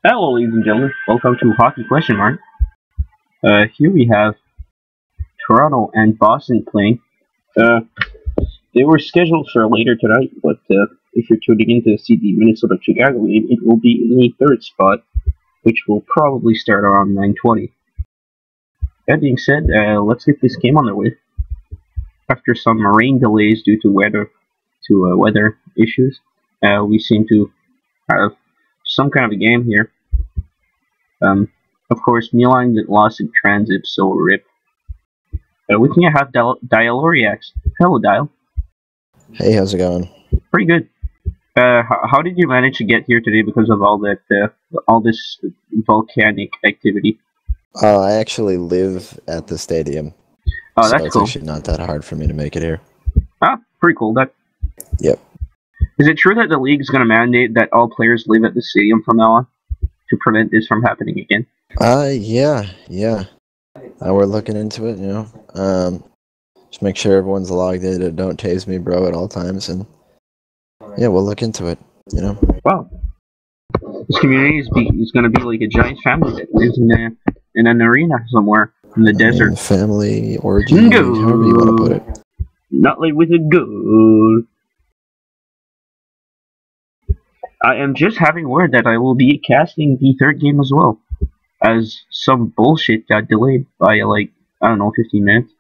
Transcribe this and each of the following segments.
Hello, ladies and gentlemen. Welcome to Hockey Question Mark. Here we have Toronto and Boston playing. They were scheduled for later tonight, but if you're tuning in to see the Minnesota-Chicago game, it will be in the third spot, which will probably start around 9:20. That being said, let's get this game on the way. After some rain delays due to weather issues, we seem to have some kind of a game here. Of course, Milan lost in transit, so rip. With me I have Dialoriax. Hello, Dial. Hey, how's it going? Pretty good. How did you manage to get here today because of all this volcanic activity? I actually live at the stadium. Oh, so that's it's cool. actually not that hard for me to make it here. Ah, pretty cool. Yep. Is it true that the league is going to mandate that all players live at the stadium from now on to prevent this from happening again? Yeah. We're looking into it, just make sure everyone's logged in and don't tase me, bro, at all times, and yeah, we'll look into it, Wow. This community is going to be like a giant family that lives in an arena somewhere in the desert. Family origin, however you want to put it. Not like with a goal. I am just having word that I will be casting the third game as well, as some bullshit got delayed by 15 minutes.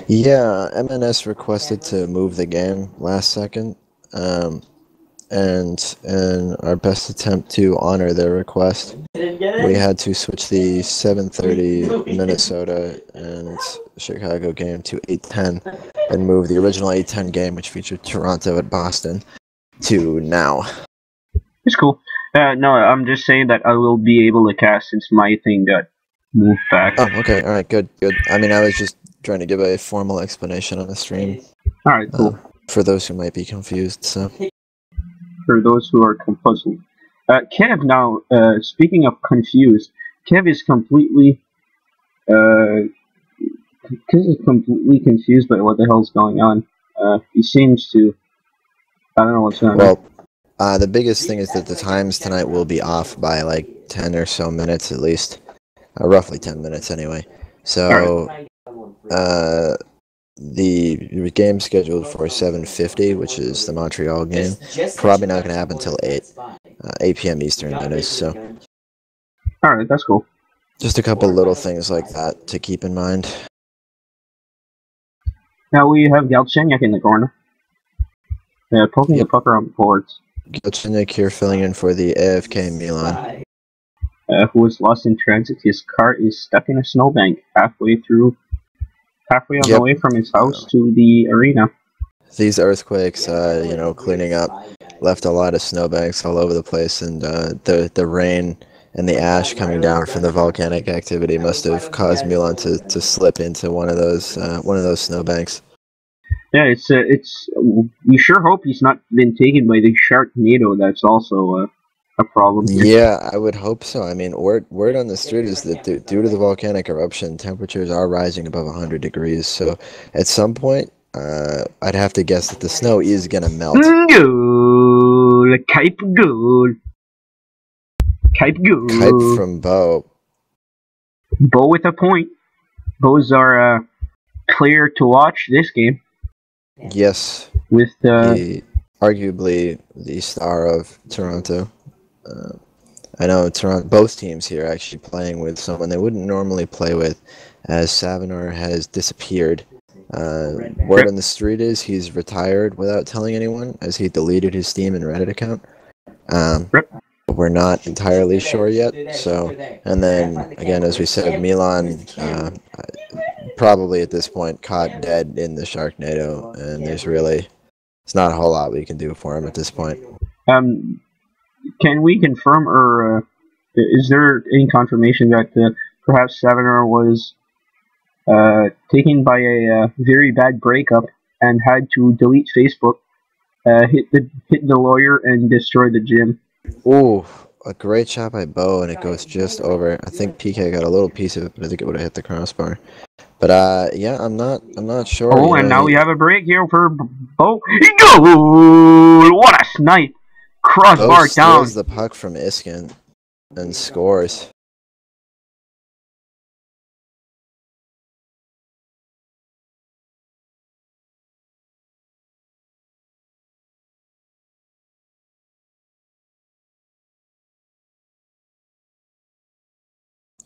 Yeah, MNS requested to move the game last second, and in our best attempt to honor their request, we had to switch the 7:30 Minnesota and Chicago game to 8:10 and move the original 8:10 game, which featured Toronto at Boston, to now. It's cool. No, I'm just saying that I will be able to cast since my thing got moved back. Oh, okay, alright, good. I mean, I was just trying to give a formal explanation on the stream. Alright, cool. For those who might be confused, so. For those who are puzzled. Kev, now, speaking of confused, Kev is completely confused by what the hell's going on. He seems to... I don't know what's going on. Well, the biggest thing is that the times tonight will be off by like 10 or so minutes at least. Roughly 10 minutes anyway. So, the game scheduled for 7:50, which is the Montreal game, probably not going to happen until 8 p.m. Eastern, that is, so. Alright, that's cool. Just a couple little things like that to keep in mind. Now we have Galchenyuk in the corner. Poking the puck around the boards. Galchenyuk here filling in for the AFK Milan. Who was lost in transit. His car is stuck in a snowbank halfway on the way from his house to the arena. These earthquakes, cleaning up, left a lot of snowbanks all over the place, and the rain and the ash coming down from the volcanic activity must have caused Milan to slip into one of those snowbanks. Yeah, it's. We sure hope he's not been taken by the Sharknado. That's also a problem. Yeah, I would hope so. I mean, word on the street is that due to the volcanic eruption, temperatures are rising above 100 degrees. So, at some point, I'd have to guess that the snow is gonna melt. Goal, Cape goal, Cape goal. Cape from Bo. Bo with a point. Bo's our player to watch this game. Yes. With arguably the star of Toronto. I know Toronto. Both teams here are actually playing with someone they wouldn't normally play with, as Savonor has disappeared. Word on the street is he's retired without telling anyone, as he deleted his Steam and Reddit account. We're not entirely sure yet. So, and then again, as we said, Milan probably at this point caught dead in the Sharknado, and it's not a whole lot we can do for him at this point. Can we confirm, or is there any confirmation that perhaps Savonor was taken by a very bad breakup and had to delete Facebook, hit the lawyer, and destroy the gym? Ooh, a great shot by Bo, and it goes just over. I think PK got a little piece of it, but I think it would have hit the crossbar. But yeah, I'm not sure. Oh, and now we have a break here for Bo. Goal! Knight. Crossbar Both down. steals the puck from Iskin and scores.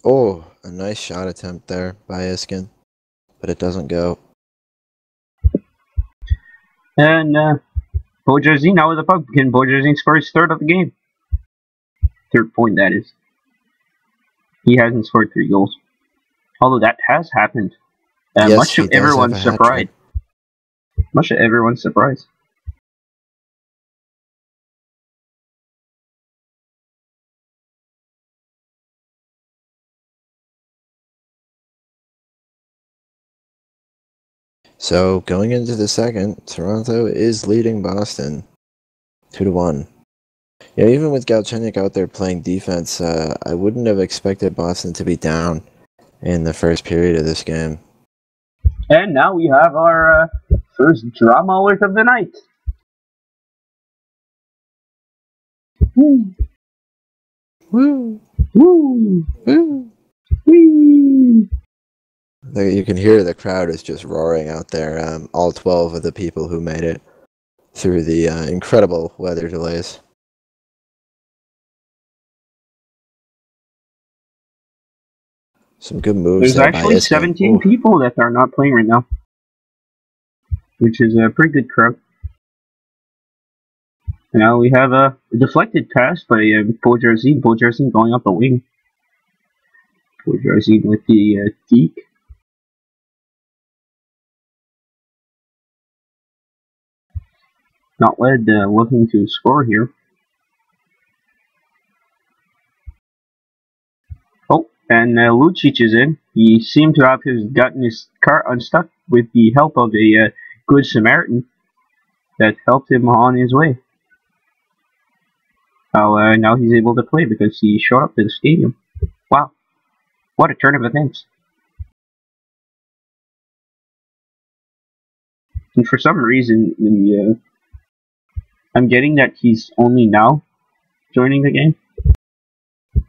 Oh, a nice shot attempt there by Iskin, but it doesn't go. And Beaujersey now with the puck. Can Beaujersey score his third of the game? Third point, that is. He hasn't scored 3 goals. Although that has happened. Yes, Much to he does everyone's have a hat surprise. trick. Much to everyone's surprise. So going into the second, Toronto is leading Boston 2-1. Yeah, even with Galchenyuk out there playing defense, I wouldn't have expected Boston to be down in the first period of this game. And now we have our first drama alert of the night. Woo! Woo! Woo! Woo! Woo! You can hear the crowd is just roaring out there. All 12 of the people who made it through the incredible weather delays. Some good moves There's there by actually Iskin. 17 people that are not playing right now, which is a pretty good crowd. Now we have a deflected pass by Beaujersey. Beaujersey going up the wing. Beaujersey with the deke. Not led, looking to score here. Oh, and Lucic is in. He seemed to have gotten his car unstuck with the help of a good Samaritan that helped him on his way. Now he's able to play because he showed up to the stadium. Wow, what a turn of events. And for some reason, I'm getting that he's only now joining the game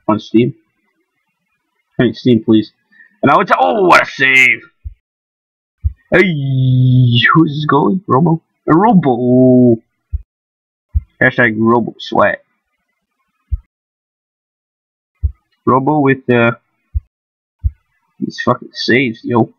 on Steam. Hey, Steam, please. And now it's what a save! Hey, who's this goalie? Robo? Robo! Hashtag Robo Swag. Robo with these fucking saves, yo.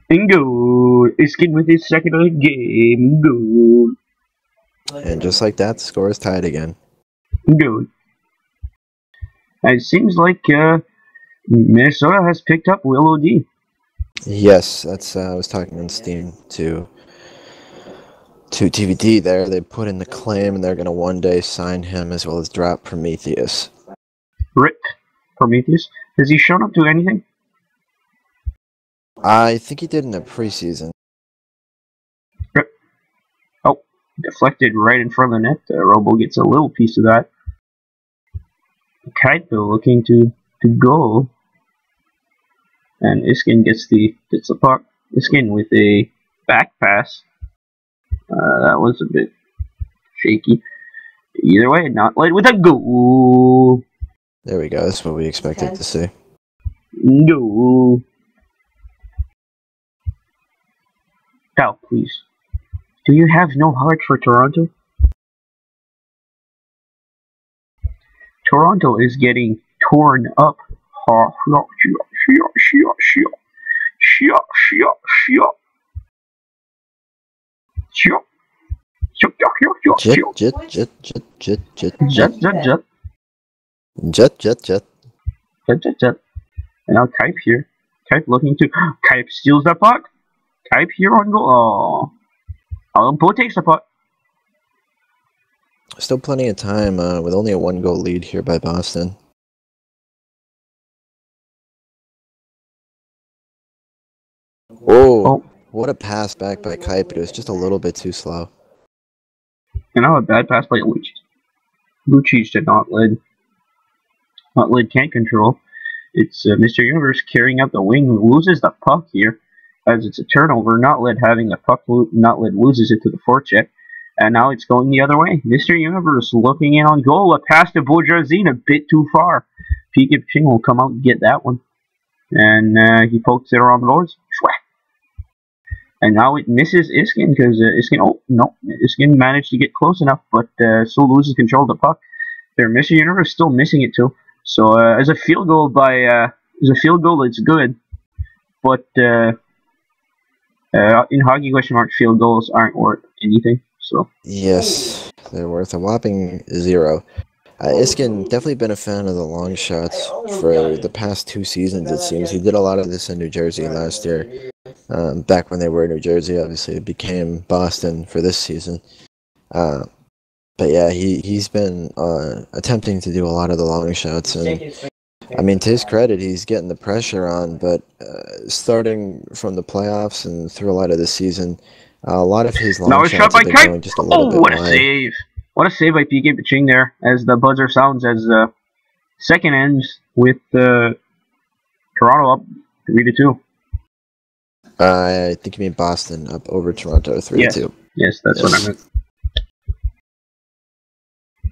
And goal! Iskin with his second of the game. Goal! And just like that, the score is tied again. Goal. And it seems like Minnesota has picked up Will O.D. Yes, that's I was talking on Steam to TVD there. They put in the claim and they're going to one day sign him as well as drop Prometheus. Rip Prometheus. Has he shown up to anything? I think he did in the preseason. Rip. Oh, deflected right in front of the net. Robo gets a little piece of that. Kitebill looking to go. And Iskin gets the puck. Iskin with a back pass. That was a bit shaky. Either way, not late with a goal. There we go. That's what we expected to see. Goal. Now, please. Do you have no heart for Toronto? Toronto is getting torn up. Jet. And now Kipe here. Kipe looking to. Kipe steals the puck. Kipe here on goal. Alan Poe takes the puck. Still plenty of time with only a 1-goal lead here by Boston. Oh, what a pass back by Kipe, but it was just a little bit too slow. And now a bad pass by Lucic. Lucic to not lead. Not lead can't control. It's Mr. Universe carrying out the wing, loses the puck here as it's a turnover. Not lead having the puck, not lead loses it to the forecheck. And now it's going the other way. Mr. Universe looking in on goal. A pass to Boudrazine a bit too far. PK Ching will come out and get that one. And he pokes it around the boards. And now it misses Iskin because Iskin, oh no, Iskin managed to get close enough, but still loses control of the puck. There, Mr. Universe still missing it too. So as a field goal it's good. But in Hockey Question Mark, field goals aren't worth anything. So yes, they're worth a whopping 0. Iskin definitely been a fan of the long shots for the past 2 seasons, it seems. He did a lot of this in New Jersey last year. Back when they were in New Jersey, obviously it became Boston for this season. But yeah, he's been attempting to do a lot of the long shots, and I mean, to his credit, he's getting the pressure on, but starting from the playoffs and through a lot of the season, a lot of his long shots have been going just a little bit wide. What a save! What a save by PK Paching there, as the buzzer sounds as second ends with Toronto up 3-2. I think you mean Boston up over Toronto 3-2. Yes, that's what I meant.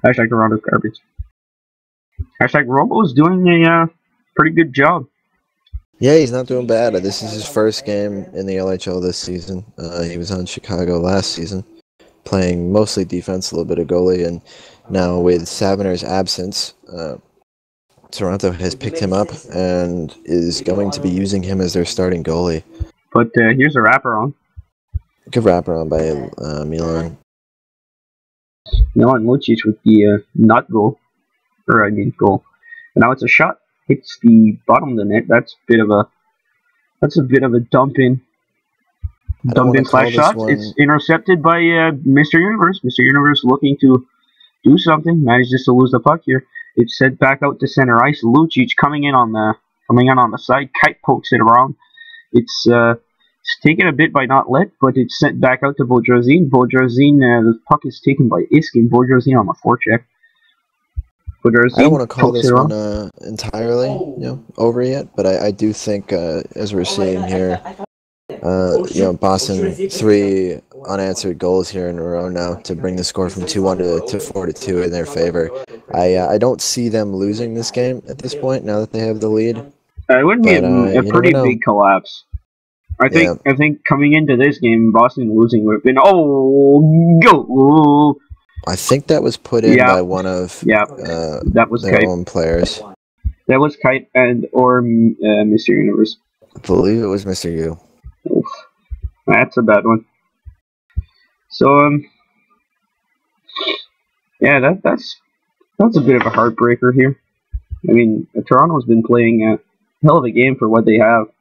Hashtag Toronto's garbage. Hashtag Robo's doing a pretty good job. Yeah, he's not doing bad. This is his first game in the LHL this season. He was on Chicago last season, playing mostly defense, a little bit of goalie, and now with Saviner's absence, Toronto has picked him up and is going to be using him as their starting goalie. But here's a wraparound. Good wraparound by Milan. Milan Lucic with the not goal. Goal. And now it's a shot. Hits the bottom of the net. That's a bit of a dump in slash shot. It's intercepted by Mr. Universe. Mr. Universe looking to do something. Manages to lose the puck here. It's sent back out to center ice. Lucic coming in on the side. Kite pokes it around. It's taken a bit by not let, but it's sent back out to Boudrazine. Boudrazine, the puck is taken by Iskin. Boudrazine on the forecheck. I don't want to call this one entirely over yet, but I do think, as we're seeing here, Boston 3 unanswered goals here in a row now to bring the score from 2-1 to 4-2 in their favor. I don't see them losing this game at this point now that they have the lead. It would be a pretty big collapse. I think coming into this game, Boston losing would have been goal. I think that was put in by one of that was their Kite. own players. That was Kite or Mr. Universe. I believe it was Mr. U. Oof. That's a bad one. So that's a bit of a heartbreaker here. I mean, Toronto's been playing a hell of a game for what they have,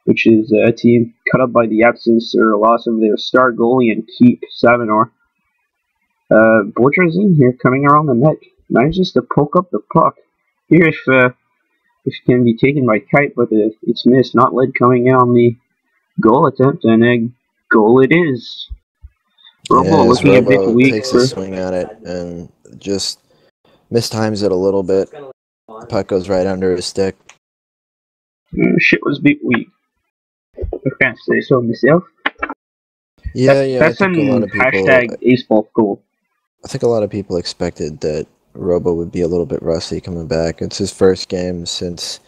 which is a team cut up by the absence or loss of their star goalie and keep Savinor. Boudrazine here coming around the net manages to poke up the puck. Here if it can be taken by Kite, but it's missed. Not led coming in on the goal attempt, and a goal it is. Robo looking a bit weak. Takes a swing at it and just mistimes it a little bit. The puck goes right under his stick. Shit was a bit weak. I can't say so myself. That's an hashtag aceball goal. I think a lot of people expected that Robo would be a little bit rusty coming back. It's his first game since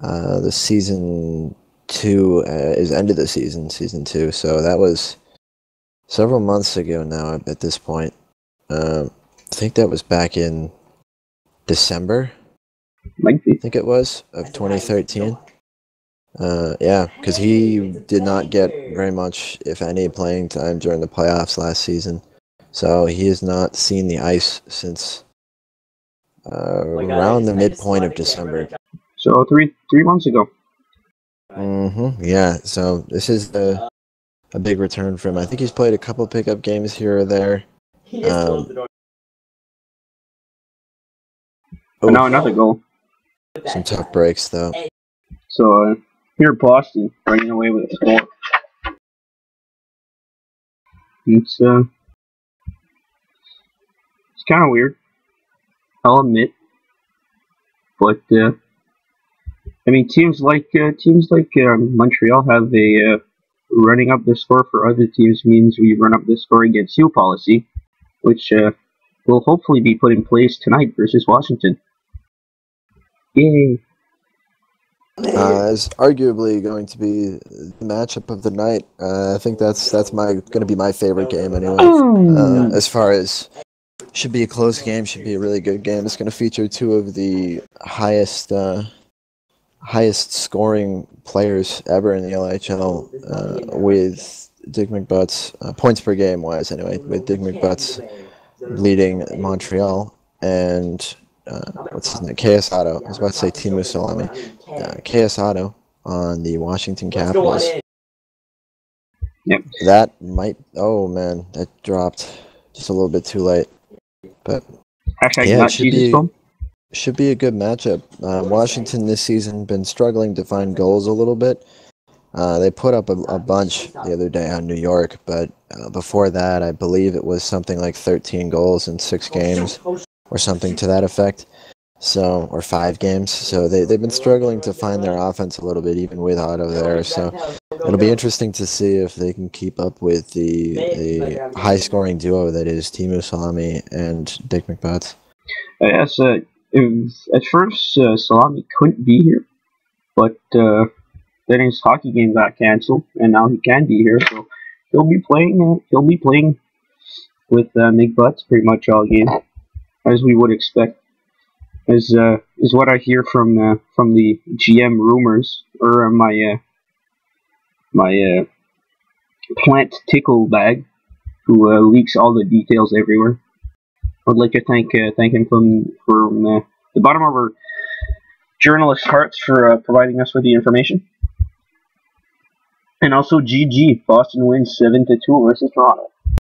the season 2 is end of the season 2. So that was several months ago now at this point. I think that was back in December. Might be. I think it was of 2013. Because he did not get very much, if any, playing time during the playoffs last season. So he has not seen the ice since around the midpoint of December. So three months ago. Yeah, so this is a big return for him. I think he's played a couple pickup games here or there. But now another goal. Some tough breaks, though. So here Boston running away with a score. It's kind of weird. I'll admit. But I mean, teams like Montreal have a running up the score for other teams means we run up the score against you policy, which will hopefully be put in place tonight versus Washington. Yay! Is arguably going to be the matchup of the night. I think that's going to be my favorite game anyway. As far as should be a close game, should be a really good game. It's going to feature two of the highest scoring players ever in the LHL, with Dick McButts points per game wise anyway, with Dick McButts leading Montreal and what's his name? KS Otto. I was about to say Timu Salami. KS Otto on the Washington Capitals. Yep. That might. Oh man, that dropped just a little bit too late. But yeah, it should be a good matchup. Washington this season been struggling to find goals a little bit. They put up a bunch the other day on New York, but before that, I believe it was something like 13 goals in 6 games or something to that effect. So, or 5 games. So they've been struggling to find their offense a little bit, even with Otto there. So it'll be interesting to see if they can keep up with the high-scoring duo that is Timu Salami and Dick McButts. Yes, at first Salami couldn't be here, but then his hockey game got canceled, and now he can be here. So he'll be playing. He'll be playing with McButts pretty much all game, as we would expect. Is what I hear from the GM rumors, or my plant tickle bag, who leaks all the details everywhere. I'd like to thank him from the bottom of our journalist hearts for providing us with the information. And also GG, Boston wins 7-2 versus Toronto.